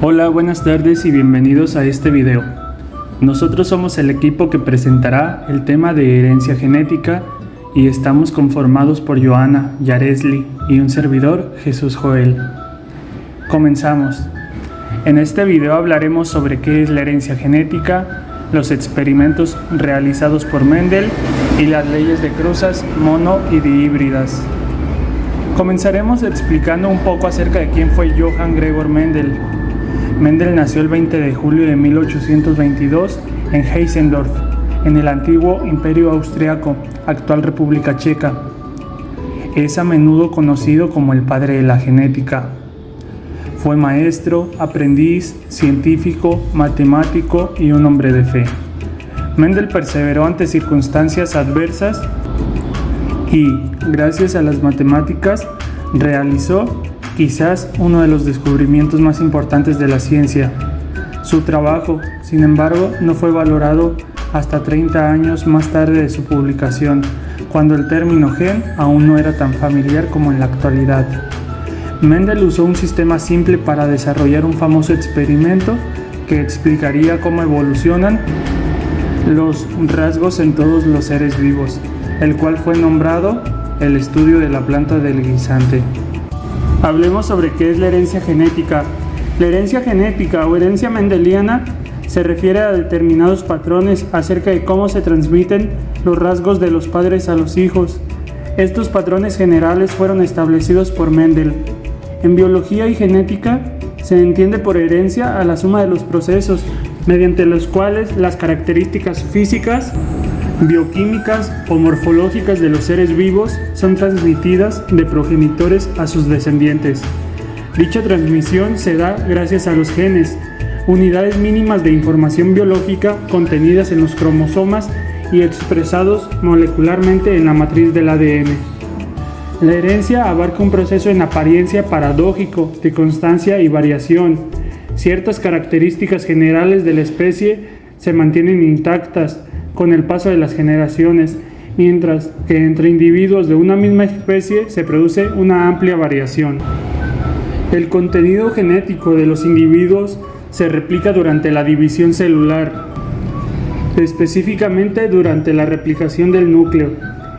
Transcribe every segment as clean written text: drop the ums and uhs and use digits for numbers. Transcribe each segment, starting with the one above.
Hola, buenas tardes y bienvenidos a este video. Nosotros somos el equipo que presentará el tema de herencia genética y estamos conformados por Joana, Yaresli y un servidor, Jesús Joel. Comenzamos. En este video hablaremos sobre qué es la herencia genética, los experimentos realizados por Mendel y las leyes de cruzas mono y dihíbridas. Comenzaremos explicando un poco acerca de quién fue Johann Gregor Mendel. Mendel nació el 20 de julio de 1822 en Heissendorf, en el antiguo Imperio Austriaco, actual República Checa. Es a menudo conocido como el padre de la genética. Fue maestro, aprendiz, científico, matemático y un hombre de fe. Mendel perseveró ante circunstancias adversas y, gracias a las matemáticas, realizó quizás uno de los descubrimientos más importantes de la ciencia. Su trabajo, sin embargo, no fue valorado hasta 30 años más tarde de su publicación, cuando el término gen aún no era tan familiar como en la actualidad. Mendel usó un sistema simple para desarrollar un famoso experimento que explicaría cómo evolucionan los rasgos en todos los seres vivos, el cual fue nombrado el estudio de la planta del guisante. Hablemos sobre qué es la herencia genética. La herencia genética o herencia mendeliana se refiere a determinados patrones acerca de cómo se transmiten los rasgos de los padres a los hijos. Estos patrones generales fueron establecidos por Mendel. En biología y genética se entiende por herencia a la suma de los procesos mediante los cuales las características físicas, bioquímicas o morfológicas de los seres vivos son transmitidas de progenitores a sus descendientes. Dicha transmisión se da gracias a los genes, unidades mínimas de información biológica contenidas en los cromosomas y expresados molecularmente en la matriz del ADN. La herencia abarca un proceso en apariencia paradójico de constancia y variación. Ciertas características generales de la especie se mantienen intactas con el paso de las generaciones, mientras que entre individuos de una misma especie se produce una amplia variación. El contenido genético de los individuos se replica durante la división celular, específicamente durante la replicación del núcleo,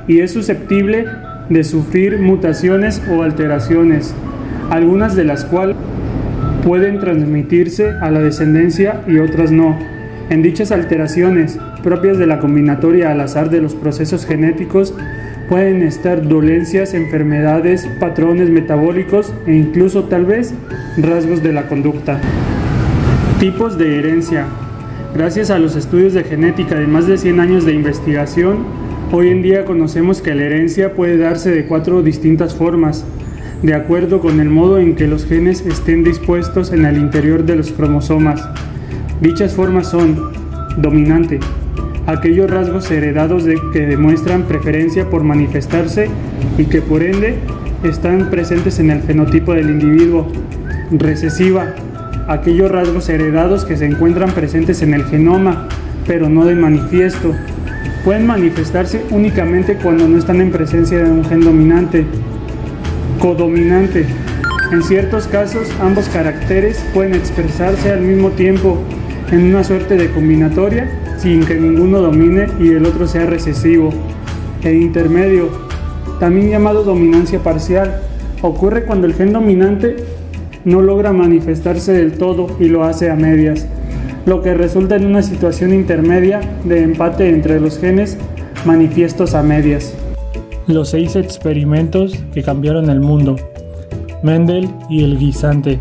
y es susceptible de sufrir mutaciones o alteraciones, algunas de las cuales pueden transmitirse a la descendencia y otras no. En dichas alteraciones, propias de la combinatoria al azar de los procesos genéticos, pueden estar dolencias, enfermedades, patrones metabólicos e incluso tal vez rasgos de la conducta. Tipos de herencia. Gracias a los estudios de genética de más de 100 años de investigación, hoy en día conocemos que la herencia puede darse de 4 distintas formas, de acuerdo con el modo en que los genes estén dispuestos en el interior de los cromosomas. Dichas formas son: dominante, aquellos rasgos heredados que demuestran preferencia por manifestarse y que por ende están presentes en el fenotipo del individuo. Recesiva, aquellos rasgos heredados que se encuentran presentes en el genoma, pero no de manifiesto. Pueden manifestarse únicamente cuando no están en presencia de un gen dominante. Codominante, en ciertos casos ambos caracteres pueden expresarse al mismo tiempo en una suerte de combinatoria sin que ninguno domine y el otro sea recesivo. E intermedio, también llamado dominancia parcial, ocurre cuando el gen dominante no logra manifestarse del todo y lo hace a medias, lo que resulta en una situación intermedia de empate entre los genes manifiestos a medias. Los 6 experimentos que cambiaron el mundo. Mendel y el guisante.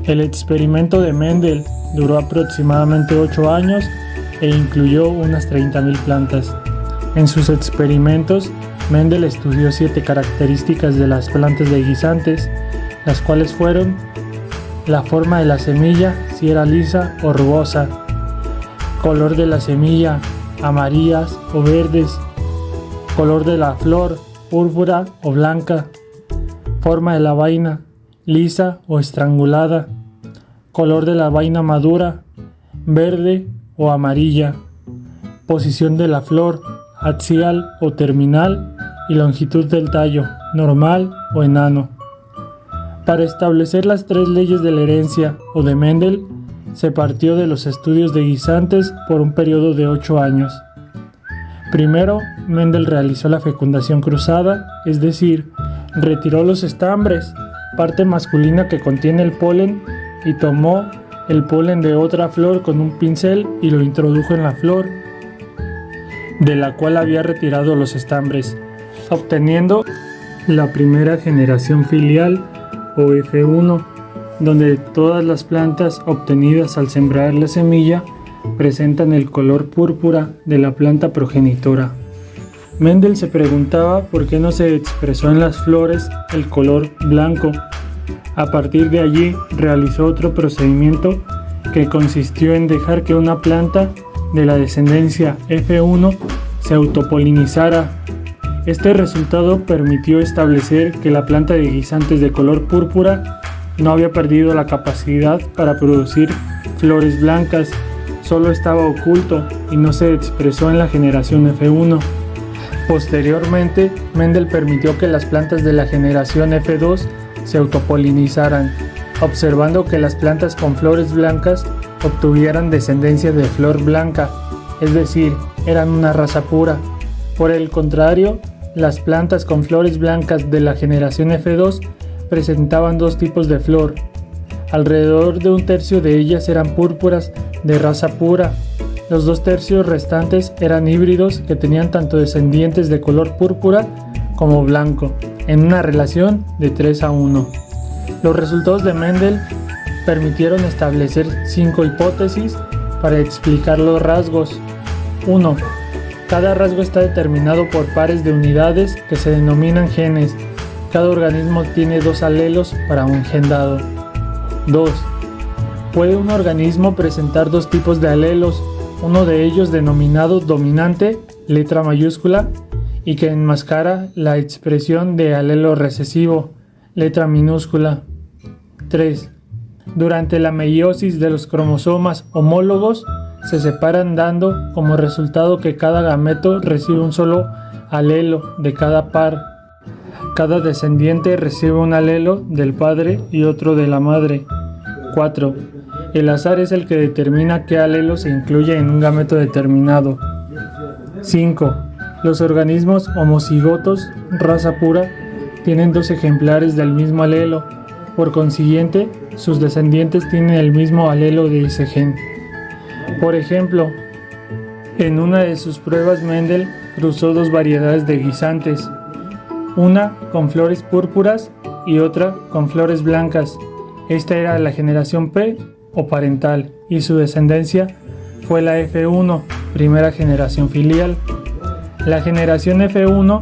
El experimento de Mendel duró aproximadamente 8 años e incluyó unas 30.000 plantas. En sus experimentos, Mendel estudió 7 características de las plantas de guisantes, las cuales fueron la forma de la semilla, si era lisa o rugosa, color de la semilla, amarillas o verdes, color de la flor, púrpura o blanca, forma de la vaina, lisa o estrangulada, color de la vaina madura, verde o amarilla, posición de la flor, axial o terminal y longitud del tallo, normal o enano. Para establecer las 3 leyes de la herencia o de Mendel, se partió de los estudios de guisantes por un periodo de 8 años. Primero, Mendel realizó la fecundación cruzada, es decir, retiró los estambres, parte masculina que contiene el polen, y tomó el polen de otra flor con un pincel y lo introdujo en la flor, de la cual había retirado los estambres, obteniendo la primera generación filial o F1, donde todas las plantas obtenidas al sembrar la semilla presentan el color púrpura de la planta progenitora. Mendel se preguntaba por qué no se expresó en las flores el color blanco. A partir de allí realizó otro procedimiento que consistió en dejar que una planta de la descendencia F1 se autopolinizara. Este resultado permitió establecer que la planta de guisantes de color púrpura no había perdido la capacidad para producir flores blancas, solo estaba oculto y no se expresó en la generación F1. Posteriormente, Mendel permitió que las plantas de la generación F2 se autopolinizaran, observando que las plantas con flores blancas obtuvieran descendencia de flor blanca, es decir, eran una raza pura. Por el contrario, las plantas con flores blancas de la generación F2 presentaban 2 tipos de flor. Alrededor de 1/3 de ellas eran púrpuras de raza pura. Los 2/3 restantes eran híbridos que tenían tanto descendientes de color púrpura como blanco, en una relación de 3:1. Los resultados de Mendel permitieron establecer 5 hipótesis para explicar los rasgos. 1. Cada rasgo está determinado por pares de unidades que se denominan genes. Cada organismo tiene 2 alelos para un gen dado. 2. Puede un organismo presentar 2 tipos de alelos, uno de ellos denominado dominante, letra mayúscula, y que enmascara la expresión de alelo recesivo, letra minúscula. 3. Durante la meiosis de los cromosomas homólogos, se separan dando como resultado que cada gameto recibe un solo alelo de cada par. Cada descendiente recibe un alelo del padre y otro de la madre. 4. El azar es el que determina qué alelo se incluye en un gameto determinado. 5. Los organismos homocigotos, raza pura, tienen 2 ejemplares del mismo alelo. Por consiguiente, sus descendientes tienen el mismo alelo de ese gen. Por ejemplo, en una de sus pruebas Mendel cruzó 2 variedades de guisantes, una con flores púrpuras y otra con flores blancas. Esta era la generación P o parental y su descendencia fue la F1, primera generación filial. La generación F1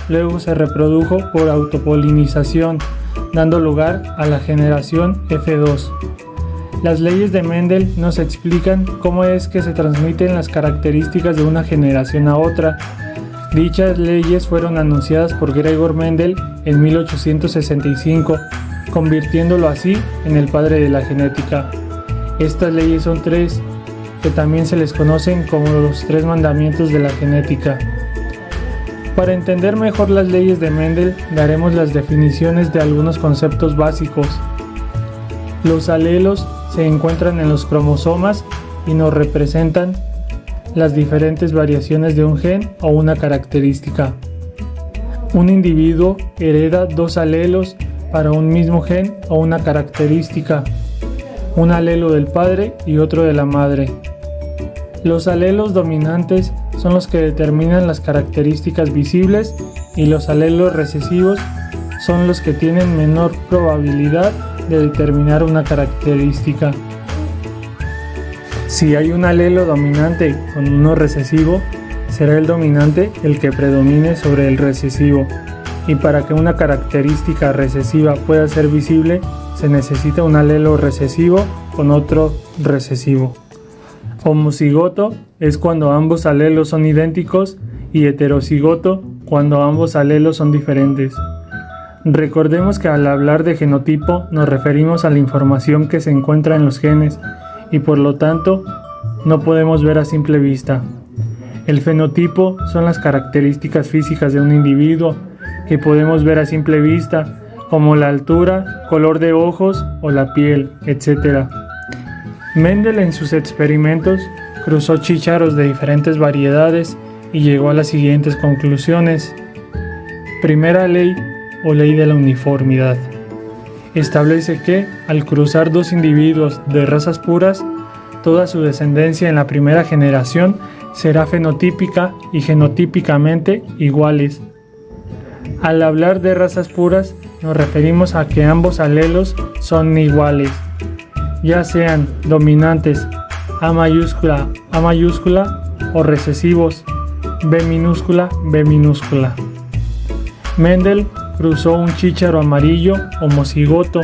luego se reprodujo por autopolinización, dando lugar a la generación F2. Las leyes de Mendel nos explican cómo es que se transmiten las características de una generación a otra. Dichas leyes fueron anunciadas por Gregor Mendel en 1865, convirtiéndolo así en el padre de la genética. Estas leyes son 3, que también se les conocen como los 3 mandamientos de la genética. Para entender mejor las leyes de Mendel, daremos las definiciones de algunos conceptos básicos. Los alelos se encuentran en los cromosomas y nos representan las diferentes variaciones de un gen o una característica. Un individuo hereda 2 alelos para un mismo gen o una característica, un alelo del padre y otro de la madre. Los alelos dominantes son los que determinan las características visibles y los alelos recesivos son los que tienen menor probabilidad de determinar una característica. Si hay un alelo dominante con uno recesivo, será el dominante el que predomine sobre el recesivo, y para que una característica recesiva pueda ser visible, se necesita un alelo recesivo con otro recesivo. Homocigoto es cuando ambos alelos son idénticos y heterocigoto cuando ambos alelos son diferentes. Recordemos que al hablar de genotipo nos referimos a la información que se encuentra en los genes y por lo tanto no podemos ver a simple vista. El fenotipo son las características físicas de un individuo que podemos ver a simple vista, como la altura, color de ojos o la piel, etc. Mendel en sus experimentos cruzó chícharos de diferentes variedades y llegó a las siguientes conclusiones. Primera ley o ley de la uniformidad. Establece que, al cruzar dos individuos de razas puras, toda su descendencia en la primera generación será fenotípica y genotípicamente iguales. Al hablar de razas puras, nos referimos a que ambos alelos son iguales, ya sean dominantes A mayúscula o recesivos B minúscula. Mendel cruzó un chícharo amarillo homocigoto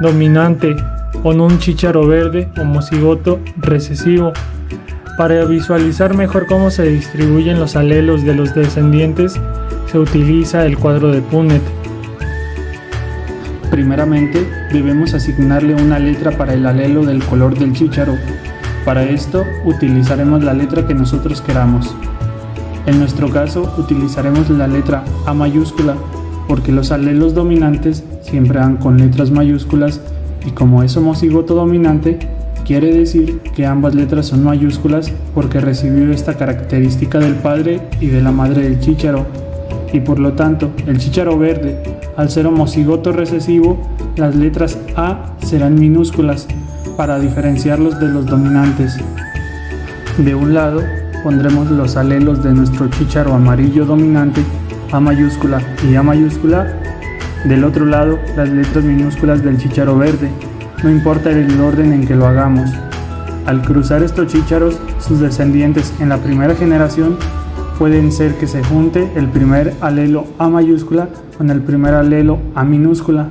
dominante con un chícharo verde homocigoto recesivo. Para visualizar mejor cómo se distribuyen los alelos de los descendientes, se utiliza el cuadro de Punnett. Primeramente, debemos asignarle una letra para el alelo del color del chícharo. Para esto, utilizaremos la letra que nosotros queramos. En nuestro caso, utilizaremos la letra A mayúscula, porque los alelos dominantes siempre van con letras mayúsculas y como es homocigoto dominante, quiere decir que ambas letras son mayúsculas porque recibió esta característica del padre y de la madre del chícharo. Y por lo tanto, el chícharo verde, al ser homocigoto recesivo, las letras A serán minúsculas para diferenciarlos de los dominantes. De un lado, pondremos los alelos de nuestro chícharo amarillo dominante, A mayúscula y A mayúscula. Del otro lado, las letras minúsculas del chícharo verde, no importa el orden en que lo hagamos. Al cruzar estos chícharos, sus descendientes en la primera generación pueden ser que se junte el primer alelo A mayúscula con el primer alelo A minúscula,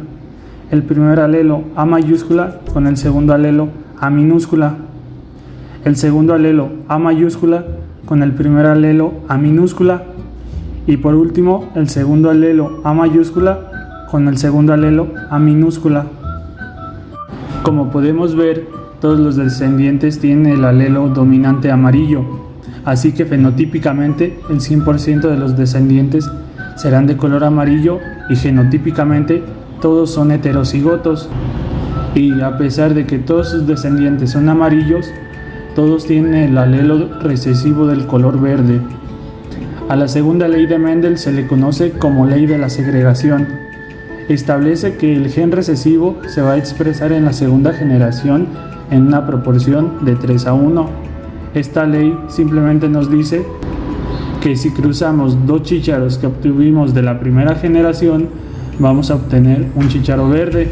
el primer alelo A mayúscula con el segundo alelo A minúscula, el segundo alelo A mayúscula con el primer alelo A minúscula y por último el segundo alelo A mayúscula con el segundo alelo A minúscula. Como podemos ver, todos los descendientes tienen el alelo dominante amarillo. Así que fenotípicamente el 100% de los descendientes serán de color amarillo y genotípicamente todos son heterocigotos. Y a pesar de que todos sus descendientes son amarillos, todos tienen el alelo recesivo del color verde. A la segunda ley de Mendel se le conoce como ley de la segregación. Establece que el gen recesivo se va a expresar en la segunda generación en una proporción de 3:1. Esta ley simplemente nos dice que si cruzamos dos chícharos que obtuvimos de la primera generación, vamos a obtener un chícharo verde,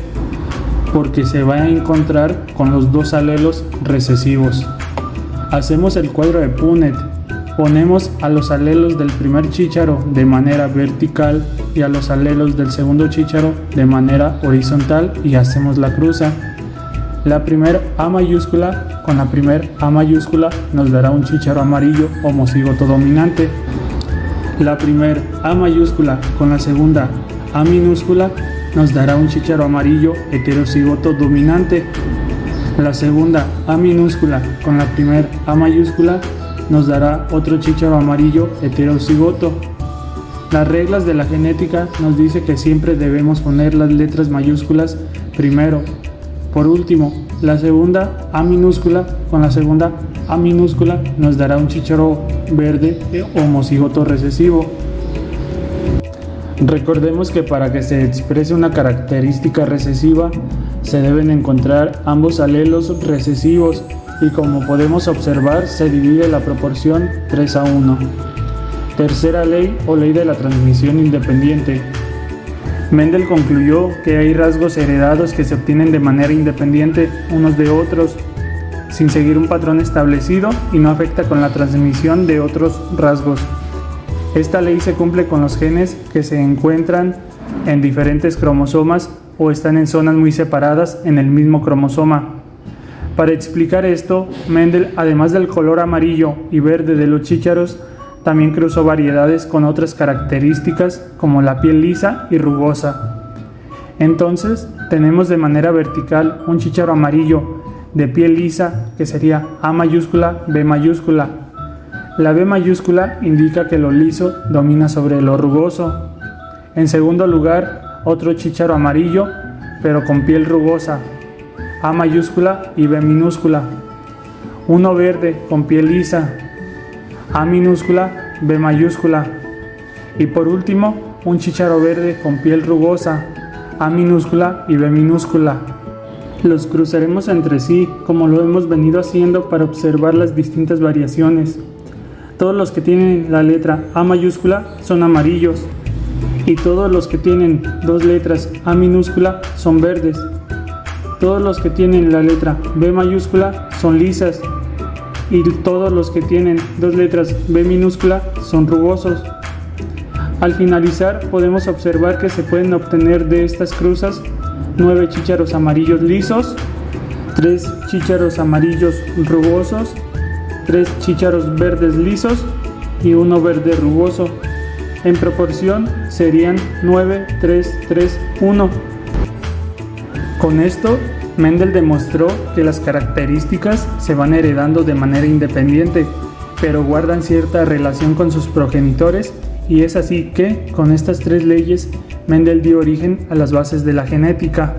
porque se va a encontrar con los dos alelos recesivos. Hacemos el cuadro de Punnett, ponemos a los alelos del primer chícharo de manera vertical y a los alelos del segundo chícharo de manera horizontal y hacemos la cruza. La primer A mayúscula con la primer A mayúscula nos dará un chícharo amarillo homocigoto dominante. La primer A mayúscula con la segunda A minúscula nos dará un chícharo amarillo heterocigoto dominante. La segunda A minúscula con la primer A mayúscula nos dará otro chícharo amarillo heterocigoto. Las reglas de la genética nos dice que siempre debemos poner las letras mayúsculas primero. Por último, la segunda A minúscula con la segunda A minúscula nos dará un chícharo verde homocigoto recesivo. Recordemos que para que se exprese una característica recesiva se deben encontrar ambos alelos recesivos y como podemos observar se divide la proporción 3:1. Tercera ley o ley de la transmisión independiente. Mendel concluyó que hay rasgos heredados que se obtienen de manera independiente unos de otros, sin seguir un patrón establecido y no afecta con la transmisión de otros rasgos. Esta ley se cumple con los genes que se encuentran en diferentes cromosomas o están en zonas muy separadas en el mismo cromosoma. Para explicar esto, Mendel, además del color amarillo y verde de los chícharos, también cruzó variedades con otras características como la piel lisa y rugosa. Entonces, tenemos de manera vertical un chícharo amarillo de piel lisa que sería A mayúscula, B mayúscula. La B mayúscula indica que lo liso domina sobre lo rugoso. En segundo lugar, otro chícharo amarillo, pero con piel rugosa, A mayúscula y B minúscula. Uno verde con piel lisa, A minúscula, B mayúscula. Y por último, un chícharo verde con piel rugosa, A minúscula y B minúscula. Los cruzaremos entre sí, como lo hemos venido haciendo para observar las distintas variaciones. Todos los que tienen la letra A mayúscula son amarillos, y todos los que tienen dos letras A minúscula son verdes. Todos los que tienen la letra B mayúscula son lisas, y todos los que tienen dos letras B minúscula son rugosos. Al finalizar, podemos observar que se pueden obtener de estas cruzas 9 chícharos amarillos lisos, 3 chícharos amarillos rugosos, 3 chícharos verdes lisos y 1 verde rugoso. En proporción serían 9, 3, 3, 1. Con esto, Mendel demostró que las características se van heredando de manera independiente, pero guardan cierta relación con sus progenitores, y es así que, con estas tres leyes, Mendel dio origen a las bases de la genética.